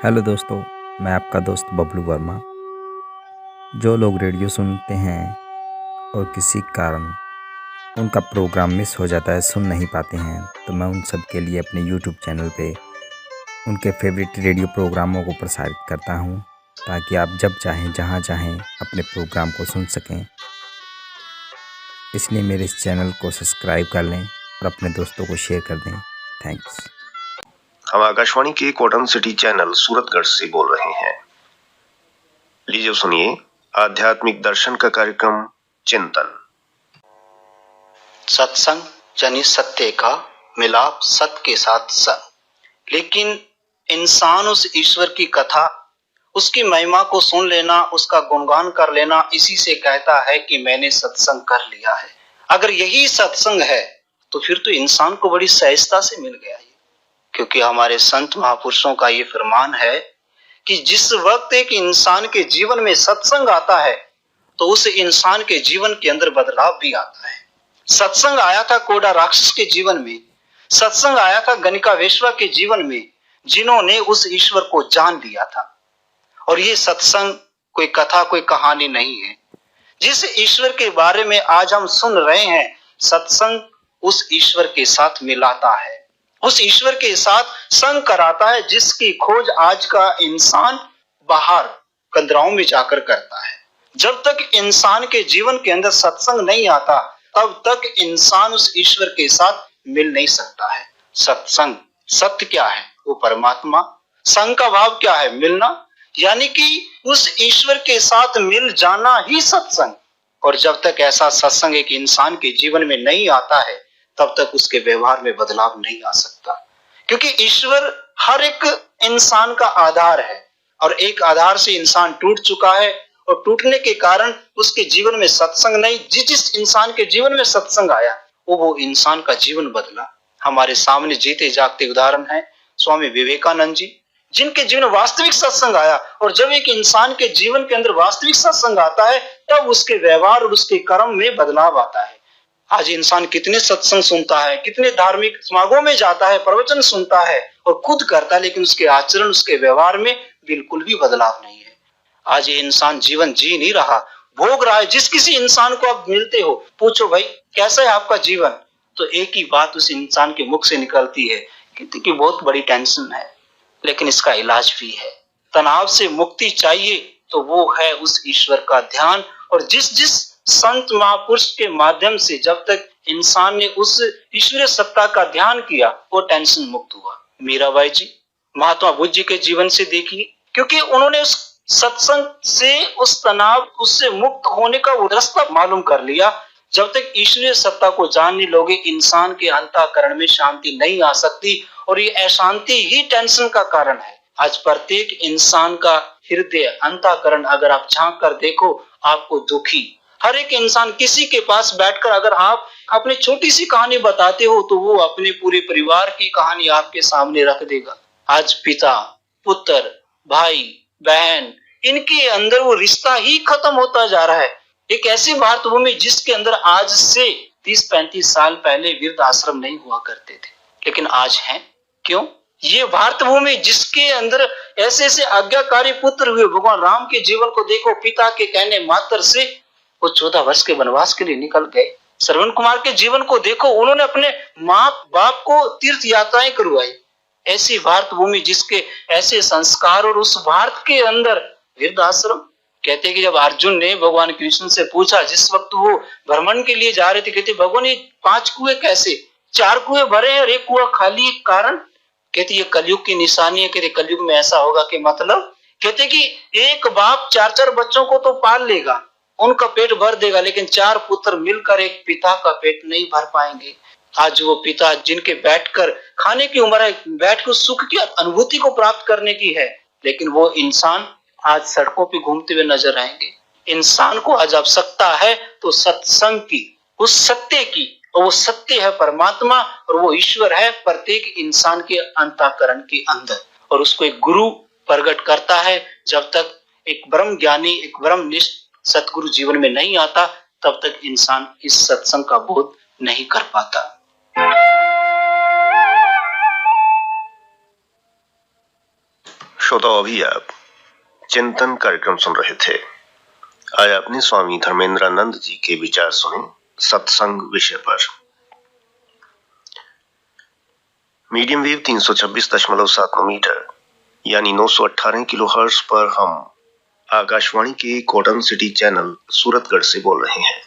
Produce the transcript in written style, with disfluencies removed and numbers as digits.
Hello दोस्तों, मैं आपका दोस्त बबलू वर्मा। जो लोग रेडियो सुनते हैं और किसी कारण उनका प्रोग्राम मिस हो जाता है, सुन नहीं पाते हैं, तो मैं उन सब के लिए अपने यूट्यूब चैनल पे उनके फेवरेट रेडियो प्रोग्रामों को प्रसारित करता हूँ, ताकि आप जब चाहें जहाँ चाहें अपने प्रोग्राम को सुन सकें। इसलिए मेरे इस चैनल को सब्सक्राइब कर लें और अपने दोस्तों को शेयर कर दें। थैंक्स। हम आकाशवाणी के कॉटन सिटी चैनल सूरतगढ़ से बोल रहे हैं। लीजिए सुनिए आध्यात्मिक दर्शन का कार्यक्रम चिंतन। सत्संग यानी सत्य का मिलाप, सत्य के साथ संग। लेकिन इंसान उस ईश्वर की कथा, उसकी महिमा को सुन लेना, उसका गुणगान कर लेना, इसी से कहता है कि मैंने सत्संग कर लिया है। अगर यही सत्संग है तो फिर तो इंसान को बड़ी सहजता से मिल गया है, क्योंकि हमारे संत महापुरुषों का ये फरमान है कि जिस वक्त एक इंसान के जीवन में सत्संग आता है तो उस इंसान के जीवन के अंदर बदलाव भी आता है। सत्संग आया था कोड़ा राक्षस के जीवन में, सत्संग आया था गणिका वेश्या के जीवन में, जिन्होंने उस ईश्वर को जान लिया था। और ये सत्संग कोई कथा, कोई कहानी नहीं है। जिस ईश्वर के बारे में आज हम सुन रहे हैं, सत्संग उस ईश्वर के साथ मिलाता है, उस ईश्वर के साथ संग कराता है, जिसकी खोज आज का इंसान बाहर कंदराओं में जाकर करता है। जब तक इंसान के जीवन के अंदर सत्संग नहीं आता, तब तक इंसान उस ईश्वर के साथ मिल नहीं सकता है। सत्संग, सत्य क्या है? वो परमात्मा। संग का भाव क्या है? मिलना, यानी कि उस ईश्वर के साथ मिल जाना ही सत्संग। और जब तक ऐसा सत्संग एक इंसान के जीवन में नहीं आता है, तब तक उसके व्यवहार में बदलाव नहीं आ सकता, क्योंकि ईश्वर हर एक इंसान का आधार है। और एक आधार से इंसान टूट चुका है, और टूटने के कारण उसके जीवन में सत्संग नहीं। जिस इंसान के जीवन में सत्संग आया, वो इंसान का जीवन बदला। हमारे सामने जीते जागते उदाहरण है स्वामी विवेकानंद जी, जिनके जीवन वास्तविक सत्संग आया। और जब एक इंसान के जीवन के अंदर वास्तविक सत्संग आता है, तब उसके व्यवहार और उसके कर्म में बदलाव आता है। आज इंसान कितने सत्संग सुनता है, कितने धार्मिक समागमों में जाता है, प्रवचन सुनता है और खुद करता है, लेकिन उसके आचरण, उसके व्यवहार में बिल्कुल भी बदलाव नहीं है। आज ये इंसान जीवन जी नहीं रहा, भोग रहा है। जिस किसी इंसान को आप मिलते हो, पूछो भाई कैसा है आपका जीवन, तो एक ही बात उस इंसान के मुख से निकलती है कि बहुत बड़ी टेंशन है, लेकिन इसका इलाज भी है। तनाव से मुक्ति चाहिए तो वो है उस ईश्वर का ध्यान। और जिस संत महापुरुष के माध्यम से जब तक इंसान ने उस ईश्वरीय सत्ता का ध्यान किया, वो टेंशन मुक्त हुआ। मीराबाई जी, महात्मा बुद्ध जी के जीवन से देखिए, क्योंकि उन्होंने उस सत्संग से, उस तनाव, उससे मुक्त होने का वो रास्ता मालूम कर लिया। जब तक ईश्वरीय सत्ता को जान नहीं लोगे, इंसान के अंतःकरण में शांति नहीं आ सकती, और ये अशांति ही टेंशन का कारण है। आज प्रत्येक इंसान का हृदय, अंतःकरण अगर आप झांक कर देखो, आपको दुखी, हर एक इंसान, किसी के पास बैठकर अगर आप अपनी छोटी सी कहानी बताते हो, तो वो अपने पूरे परिवार की कहानी आपके सामने रख देगा। आज पिता, पुत्र, भाई, बहन, इनके अंदर वो रिश्ता ही खत्म होता जा रहा है। एक ऐसी भारत भूमि जिसके अंदर आज से 30-35 साल पहले वृद्ध आश्रम नहीं हुआ करते थे, लेकिन आज हैं। क्यों? ये भारत भूमि जिसके अंदर ऐसे ऐसे आज्ञाकारी पुत्र हुए। भगवान राम के जीवन को देखो, पिता के कहने मात्र से वो 14 वर्ष के वनवास के लिए निकल गए। श्रवण कुमार के जीवन को देखो, उन्होंने अपने माँ बाप को तीर्थ यात्राएं करवाई। ऐसी भारत भूमि जिसके ऐसे संस्कार, और उस भारत के अंदर वृद्ध आश्रम। कहते कि जब अर्जुन ने भगवान कृष्ण से पूछा, जिस वक्त वो भ्रमण के लिए जा रहे थे, कहते भगवान ये 5 कुएं कैसे? 4 कुएं भरे हैं और 1 कुआं खाली, एक कारण? कहते ये कलयुग की निशानी है। कहते कलयुग में ऐसा होगा कि मतलब, कहते कि एक बाप 4-4 बच्चों को तो पाल लेगा, उनका पेट भर देगा, लेकिन 4 पुत्र मिलकर एक पिता का पेट नहीं भर पाएंगे। आज वो पिता जिनके बैठकर खाने की उम्र है, बैठकर सुख की अनुभूति को प्राप्त करने की है, लेकिन वो इंसान आज सड़कों पे घूमते हुए नजर आएंगे। इंसान को आज आवश्यकता है तो सत्संग की, उस सत्य की, और वो सत्य है परमात्मा, और वो ईश्वर है प्रत्येक इंसान के अंतःकरण के अंदर। और उसको एक गुरु प्रकट करता है। जब तक एक ब्रह्म ज्ञानी, एक ब्रह्मनिष्ठ सतगुरु जीवन में नहीं आता, तब तक इंसान इस सत्संग का बोध नहीं कर पाता। श्रोताओं, अभी आप चिंतन कार्यक्रम सुन रहे थे। आज आपने स्वामी धर्मेंद्रानंद जी के विचार सुने सत्संग विषय पर। मीडियम वेव 326.79 मीटर यानी 918 किलोहर्ट्ज पर हम आकाशवाणी के कॉटन सिटी चैनल सूरतगढ़ से बोल रहे हैं।